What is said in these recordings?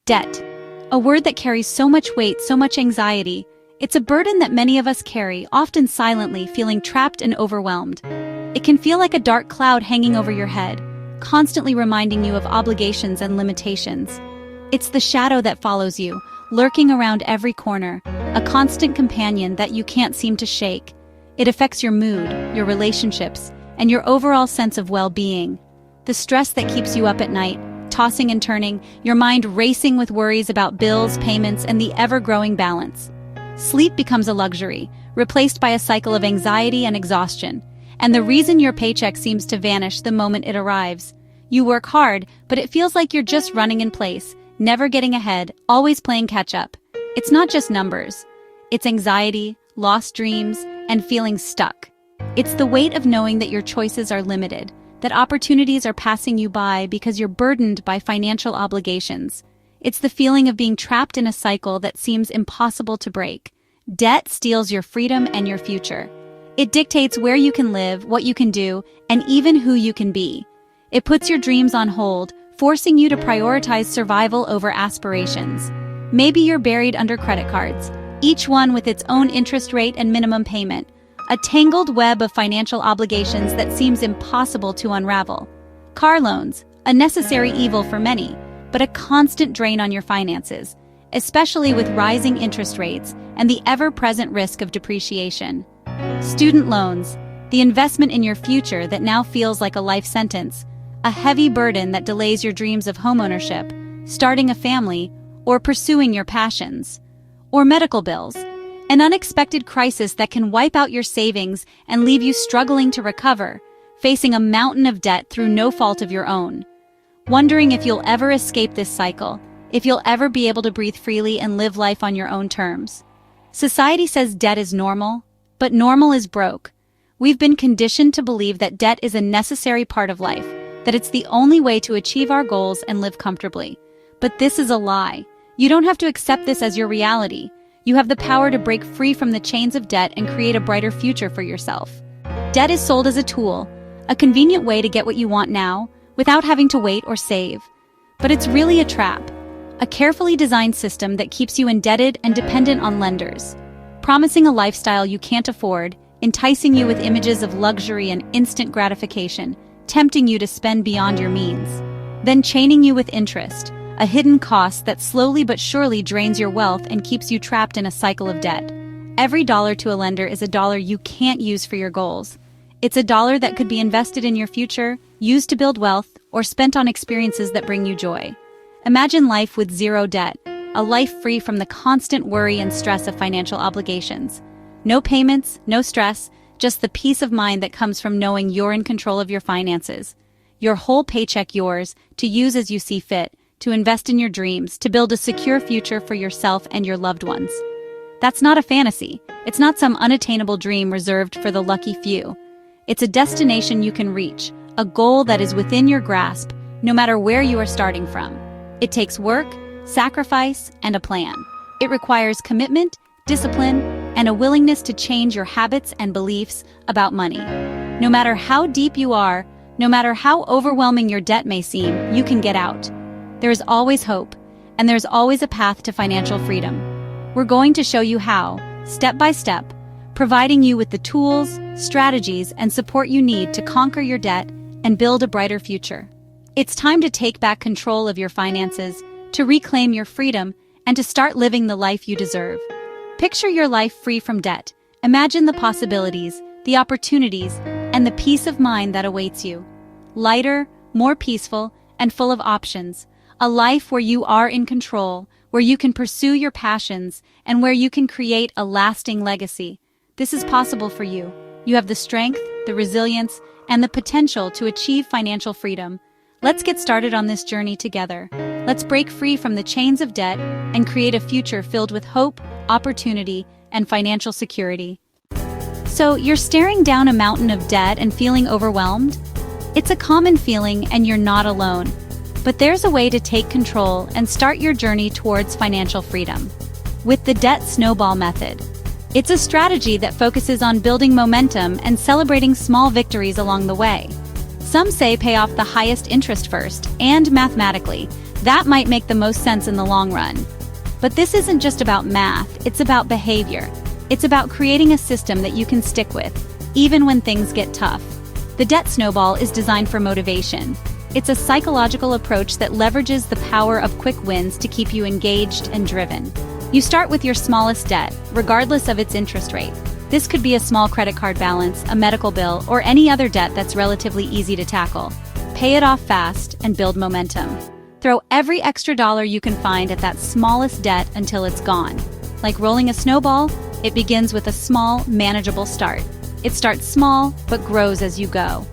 Debt. A word that carries so much weight, so much anxiety. It's a burden that many of us carry, often silently, feeling trapped and overwhelmed. It can feel like a dark cloud hanging over your head, constantly reminding you of obligations and limitations. It's the shadow that follows you, lurking around every corner, a constant companion that you can't seem to shake. It affects your mood, your relationships, and your overall sense of well-being. The stress that keeps you up at night, tossing and turning, your mind racing with worries about bills, payments, and the ever-growing balance. Sleep becomes a luxury, replaced by a cycle of anxiety and exhaustion. And the reason your paycheck seems to vanish the moment it arrives. You work hard, but it feels like you're just running in place, never getting ahead, always playing catch-up. It's not just numbers. It's anxiety, lost dreams, and feeling stuck. It's the weight of knowing that your choices are limited, that opportunities are passing you by because you're burdened by financial obligations. It's the feeling of being trapped in a cycle that seems impossible to break. Debt steals your freedom and your future. It dictates where you can live, what you can do, and even who you can be. It puts your dreams on hold, forcing you to prioritize survival over aspirations. Maybe you're buried under credit cards, each one with its own interest rate and minimum payment. A tangled web of financial obligations that seems impossible to unravel. Car loans, a necessary evil for many, but a constant drain on your finances, especially with rising interest rates and the ever-present risk of depreciation. Student loans, the investment in your future that now feels like a life sentence, a heavy burden that delays your dreams of homeownership, starting a family, or pursuing your passions. Or medical bills, an unexpected crisis that can wipe out your savings and leave you struggling to recover, facing a mountain of debt through no fault of your own. Wondering if you'll ever escape this cycle, if you'll ever be able to breathe freely and live life on your own terms. Society says debt is normal, but normal is broke. We've been conditioned to believe that debt is a necessary part of life, that it's the only way to achieve our goals and live comfortably. But this is a lie. You don't have to accept this as your reality. You have the power to break free from the chains of debt and create a brighter future for yourself. Debt is sold as a tool, a convenient way to get what you want now, without having to wait or save. But it's really a trap, a carefully designed system that keeps you indebted and dependent on lenders, promising a lifestyle you can't afford, enticing you with images of luxury and instant gratification, tempting you to spend beyond your means, then chaining you with interest, a hidden cost that slowly but surely drains your wealth and keeps you trapped in a cycle of debt. Every dollar to a lender is a dollar you can't use for your goals. It's a dollar that could be invested in your future, used to build wealth, or spent on experiences that bring you joy. Imagine life with zero debt, a life free from the constant worry and stress of financial obligations. No payments, no stress, just the peace of mind that comes from knowing you're in control of your finances. Your whole paycheck yours, to use as you see fit, to invest in your dreams, to build a secure future for yourself and your loved ones. That's not a fantasy. It's not some unattainable dream reserved for the lucky few. It's a destination you can reach, a goal that is within your grasp, no matter where you are starting from. It takes work, sacrifice, and a plan. It requires commitment, discipline, and a willingness to change your habits and beliefs about money. No matter how deep you are, no matter how overwhelming your debt may seem, you can get out. There is always hope, and there's always a path to financial freedom. We're going to show you how, step by step, providing you with the tools, strategies, and support you need to conquer your debt and build a brighter future. It's time to take back control of your finances, to reclaim your freedom, and to start living the life you deserve. Picture your life free from debt. Imagine the possibilities, the opportunities, and the peace of mind that awaits you. Lighter, more peaceful, and full of options. A life where you are in control, where you can pursue your passions, and where you can create a lasting legacy. This is possible for you. You have the strength, the resilience, and the potential to achieve financial freedom. Let's get started on this journey together. Let's break free from the chains of debt and create a future filled with hope, opportunity, and financial security. So, you're staring down a mountain of debt and feeling overwhelmed? It's a common feeling, and you're not alone. But there's a way to take control and start your journey towards financial freedom. With the Debt Snowball method. It's a strategy that focuses on building momentum and celebrating small victories along the way. Some say pay off the highest interest first, and mathematically, That might make the most sense in the long run. But this isn't just about math, it's about behavior. It's about creating a system that you can stick with, even when things get tough. The debt snowball is designed for motivation. It's a psychological approach that leverages the power of quick wins to keep you engaged and driven. You start with your smallest debt, regardless of its interest rate. This could be a small credit card balance, a medical bill, or any other debt that's relatively easy to tackle. Pay it off fast and build momentum. Throw every extra dollar you can find at that smallest debt until it's gone. Like rolling a snowball, it begins with a small, manageable start. It starts small, but grows as you go.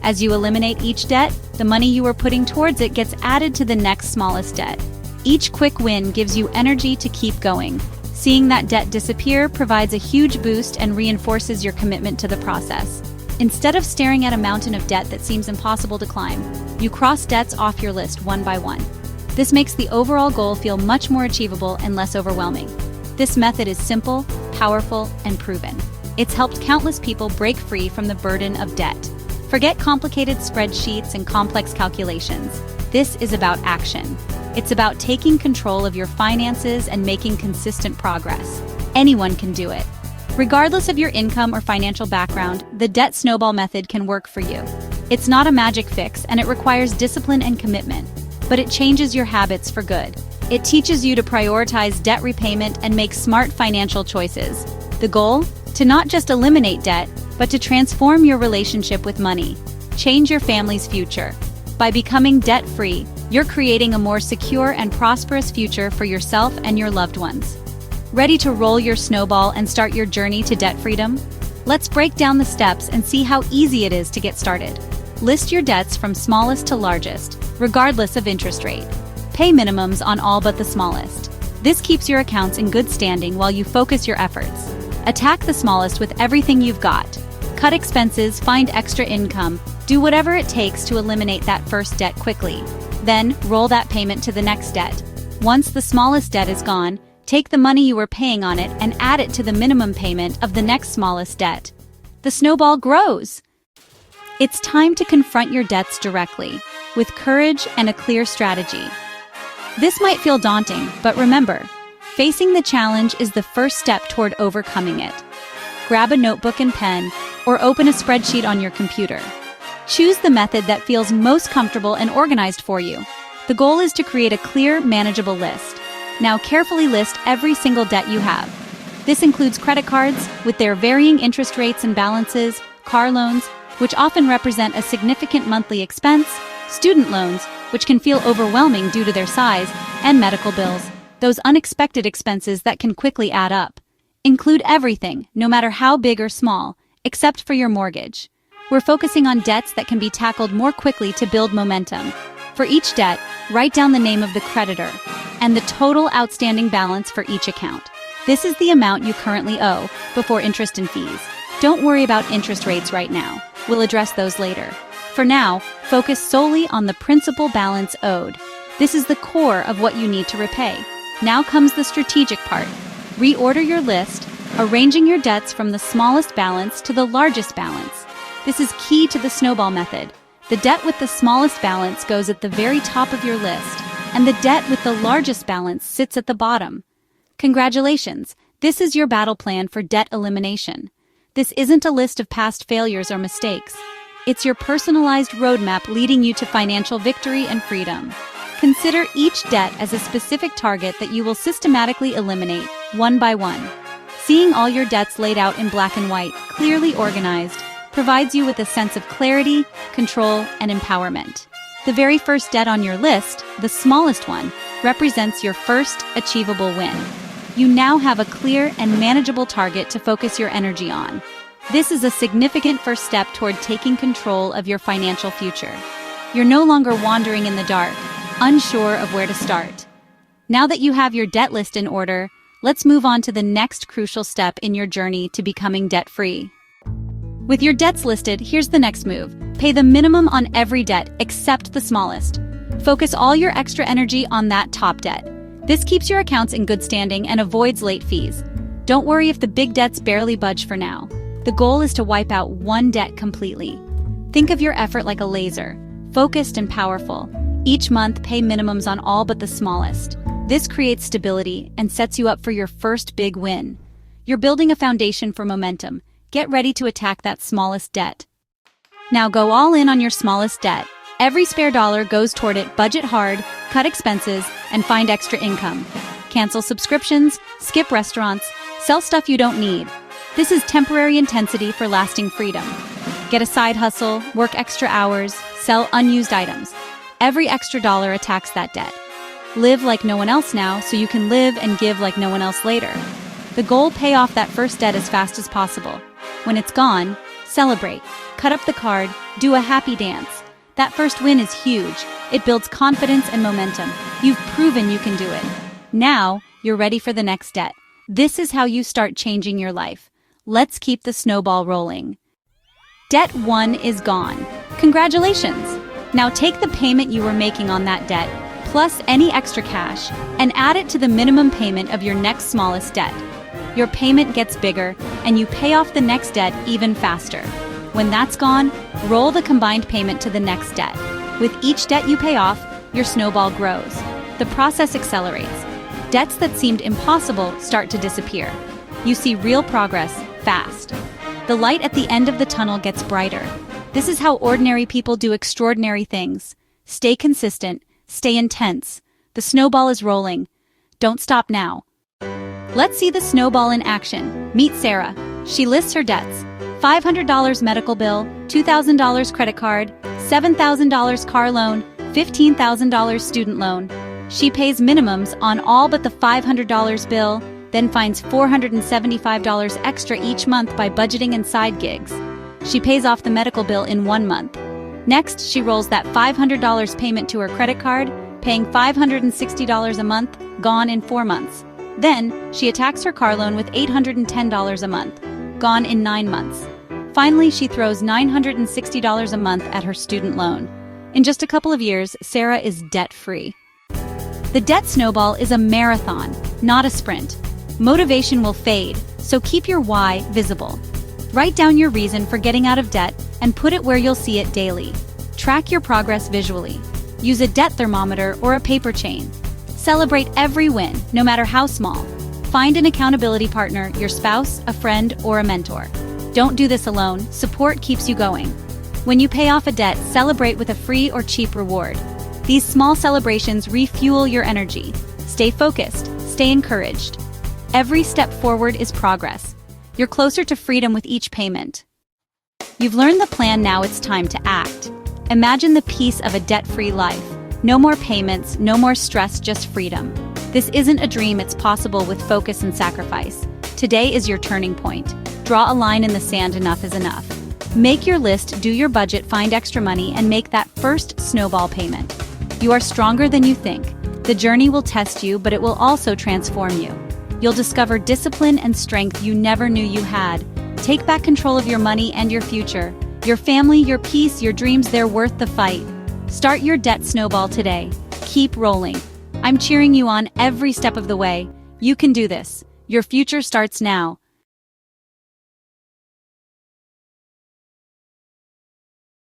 As you eliminate each debt, the money you are putting towards it gets added to the next smallest debt. Each quick win gives you energy to keep going. Seeing that debt disappear provides a huge boost and reinforces your commitment to the process. Instead of staring at a mountain of debt that seems impossible to climb, you cross debts off your list one by one. This makes the overall goal feel much more achievable and less overwhelming. This method is simple, powerful, and proven. It's helped countless people break free from the burden of debt. Forget complicated spreadsheets and complex calculations. This is about action. It's about taking control of your finances and making consistent progress. Anyone can do it. Regardless of your income or financial background, the debt snowball method can work for you. It's not a magic fix, and it requires discipline and commitment, but it changes your habits for good. It teaches you to prioritize debt repayment and make smart financial choices. The goal? To not just eliminate debt, but to transform your relationship with money. Change your family's future. By becoming debt-free, you're creating a more secure and prosperous future for yourself and your loved ones. Ready to roll your snowball and start your journey to debt freedom? Let's break down the steps and see how easy it is to get started. List your debts from smallest to largest, regardless of interest rate. Pay minimums on all but the smallest. This keeps your accounts in good standing while you focus your efforts. Attack the smallest with everything you've got. Cut expenses, find extra income, do whatever it takes to eliminate that first debt quickly. Then, roll that payment to the next debt. Once the smallest debt is gone, take the money you were paying on it and add it to the minimum payment of the next smallest debt. The snowball grows. It's time to confront your debts directly, with courage and a clear strategy. This might feel daunting, but remember, facing the challenge is the first step toward overcoming it. Grab a notebook and pen, or open a spreadsheet on your computer. Choose the method that feels most comfortable and organized for you. The goal is to create a clear, manageable list. Now carefully list every single debt you have. This includes credit cards, with their varying interest rates and balances, car loans, which often represent a significant monthly expense, student loans, which can feel overwhelming due to their size, and medical bills, those unexpected expenses that can quickly add up. Include everything, no matter how big or small, except for your mortgage. We're focusing on debts that can be tackled more quickly to build momentum. For each debt, write down the name of the creditor and the total outstanding balance for each account. This is the amount you currently owe, before interest and fees. Don't worry about interest rates right now. We'll address those later. For now, focus solely on the principal balance owed. This is the core of what you need to repay. Now comes the strategic part. Reorder your list, arranging your debts from the smallest balance to the largest balance. This is key to the snowball method. The debt with the smallest balance goes at the very top of your list, and the debt with the largest balance sits at the bottom. Congratulations, this is your battle plan for debt elimination. This isn't a list of past failures or mistakes. It's your personalized roadmap leading you to financial victory and freedom. Consider each debt as a specific target that you will systematically eliminate, one by one. Seeing all your debts laid out in black and white, clearly organized, provides you with a sense of clarity, control, and empowerment. The very first debt on your list, the smallest one, represents your first achievable win. You now have a clear and manageable target to focus your energy on. This is a significant first step toward taking control of your financial future. You're no longer wandering in the dark, unsure of where to start. Now that you have your debt list in order, let's move on to the next crucial step in your journey to becoming debt-free. With your debts listed, here's the next move. Pay the minimum on every debt except the smallest. Focus all your extra energy on that top debt. This keeps your accounts in good standing and avoids late fees. Don't worry if the big debts barely budge for now. The goal is to wipe out one debt completely. Think of your effort like a laser, focused and powerful. Each month, pay minimums on all but the smallest. This creates stability and sets you up for your first big win. You're building a foundation for momentum. Get ready to attack that smallest debt. Now go all in on your smallest debt. Every spare dollar goes toward it. Budget hard, cut expenses, and find extra income. Cancel subscriptions, skip restaurants, sell stuff you don't need. This is temporary intensity for lasting freedom. Get a side hustle, work extra hours, sell unused items. Every extra dollar attacks that debt. Live like no one else now so you can live and give like no one else later. The goal: pay off that first debt as fast as possible. When it's gone, celebrate. Cut up the card, do a happy dance. That first win is huge. It builds confidence and momentum. You've proven you can do it. Now, you're ready for the next debt. This is how you start changing your life. Let's keep the snowball rolling. Debt 1 is gone. Congratulations! Now take the payment you were making on that debt, plus any extra cash, and add it to the minimum payment of your next smallest debt. Your payment gets bigger, and you pay off the next debt even faster. When that's gone, roll the combined payment to the next debt. With each debt you pay off, your snowball grows. The process accelerates. Debts that seemed impossible start to disappear. You see real progress, fast. The light at the end of the tunnel gets brighter. This is how ordinary people do extraordinary things. Stay consistent, stay intense. The snowball is rolling. Don't stop now. Let's see the snowball in action. Meet Sarah. She lists her debts. $500 medical bill, $2,000 credit card, $7,000 car loan, $15,000 student loan. She pays minimums on all but the $500 bill, then finds $475 extra each month by budgeting and side gigs. She pays off the medical bill in 1 month. Next, she rolls that $500 payment to her credit card, paying $560 a month, gone in 4 months. Then, she attacks her car loan with $810 a month, gone in 9 months. Finally, she throws $960 a month at her student loan. In just a couple of years, Sarah is debt-free. The debt snowball is a marathon, not a sprint. Motivation will fade, so keep your why visible. Write down your reason for getting out of debt and put it where you'll see it daily. Track your progress visually. Use a debt thermometer or a paper chain. Celebrate every win, no matter how small. Find an accountability partner, your spouse, a friend, or a mentor. Don't do this alone. Support keeps you going. When you pay off a debt, celebrate with a free or cheap reward. These small celebrations refuel your energy. Stay focused, stay encouraged. Every step forward is progress. You're closer to freedom with each payment. You've learned the plan, now it's time to act. Imagine the peace of a debt-free life. No more payments, no more stress, just freedom. This isn't a dream, it's possible with focus and sacrifice. Today is your turning point. Draw a line in the sand, enough is enough. Make your list, do your budget, find extra money, and make that first snowball payment. You are stronger than you think. The journey will test you, but it will also transform you. You'll discover discipline and strength you never knew you had. Take back control of your money and your future. Your family, your peace, your dreams, they're worth the fight. Start your debt snowball today. Keep rolling. I'm cheering you on every step of the way. You can do this. Your future starts now.